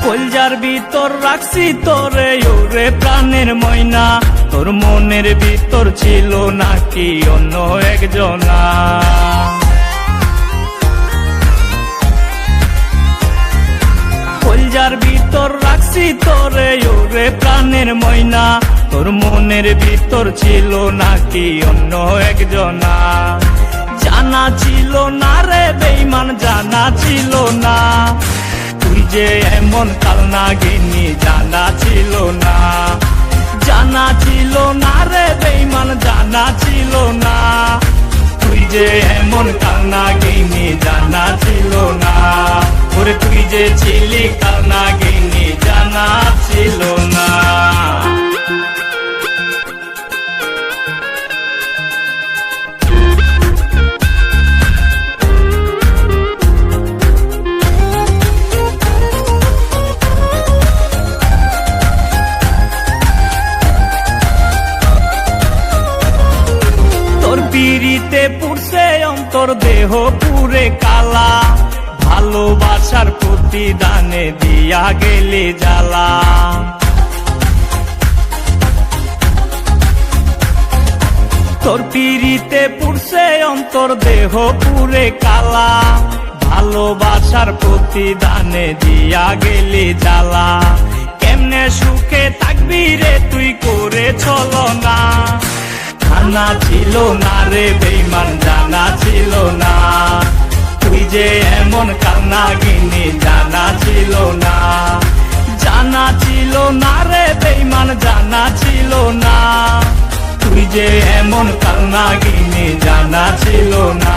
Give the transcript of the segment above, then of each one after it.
কলজার ভিতর রাখছি তোরে ওরে প্রাণের ময়না, তোর মনের ভিতর ছিল নাকি অন্য একজনা। কলজার ভিতর রাখছি তোরে ওরে প্রাণের ময়না, তোর মনের ভিতর ছিল নাকি অন্য একজনা। জানা ছিল না রে বেঈমান, জানা ছিল না তুই যে এমন কালনাগিনী, জানা ছিল না। জানা ছিল না রে বেঈমান, জানা ছিল না তুই যে এমন কালনাগিনী, জানা ছিল না। ওরে তুই যে ছিলি কালনাগিনী, জানা ছিল না। পিড়িতে পুড়ছে অন্তর, দেহ পুরে কালা, ভালোবাসার প্রতিদানে দিয়া গেলে জ্বালা। তোর পিড়িতে পুড়ছে অন্তর, দেহ পুরে কালা, ভালোবাসার প্রতিদানে দিয়া গেলে জ্বালা। কেমনে সুখে থাকবি রে তুই করে ছলনা, জানা ছিল না রে বেঈমান, জানা ছিল না তুই যে এমন কালনাগিনী, জানা ছিল না। জানা ছিল না রে বেঈমান, জানা ছিল না তুই যে এমন কালনাগিনী, জানা ছিল না।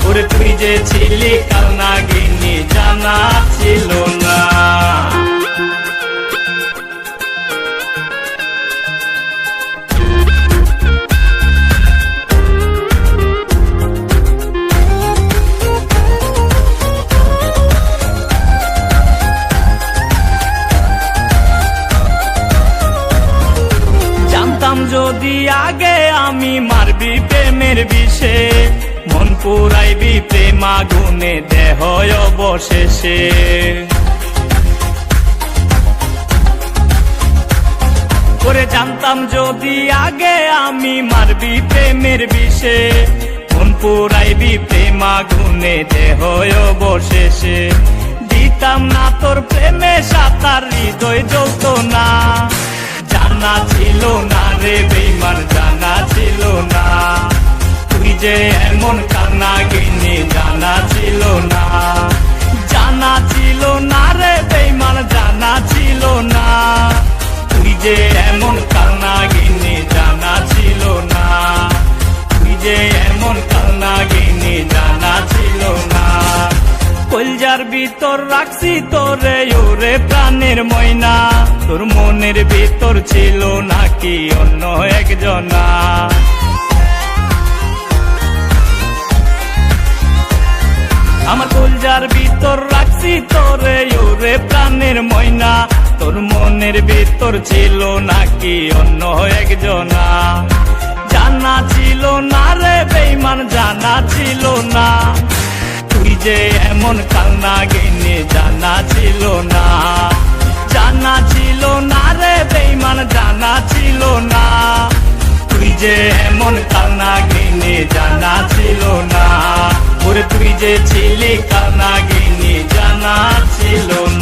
ওরে তুই যে ছিলি কালনাগিনী, জানা ছিল না। যদি আগে আমি মারবি প্রেমের বিষে, মন পুরাইবি প্রেম আগুনে দেহ অবশেষে। করে জানতাম যদি আগে আমি মারবি প্রেমের বিষে, মন পুরাইবি প্রেম আগুনে দেহ অবশেষে। দিতাম না তোর প্রেমে সাঁতার, হৃদয় জ্বলত না। জানা ছিল না রে বেঈমান, জানা ছিল না তুই যে এমন কালনাগিনী, জানা ছিল না। জানা ছিল না রে বেঈমান, জানা ছিল না তুই যে এমন কালনাগিনী, জানা ছিল না। তুই যে এমন কালনাগিনী, জানা ছিল না। কলজার ভিতর রাখছি তোরে ওরে প্রাণের ময়না, তোর মনের ভিতর ছিল নাকি অন্য একজনা। আমার কলজার ভিতর রাখছি তোরে ওরে প্রাণের ময়না, তোর মনের ভিতর ছিল নাকি অন্য একজনা। জানা ছিল না রে বেঈমান, জানা ছিল না তুই যে এমন কালনাগিনী, জানা ছিল না। জানা ছিল না রে বেঈমান, জানা ছিল না তুই যে এমন কালনাগিনী, জানা ছিল না। ওরে তুই যে ছিলি কালনাগিনী, জানা ছিল না।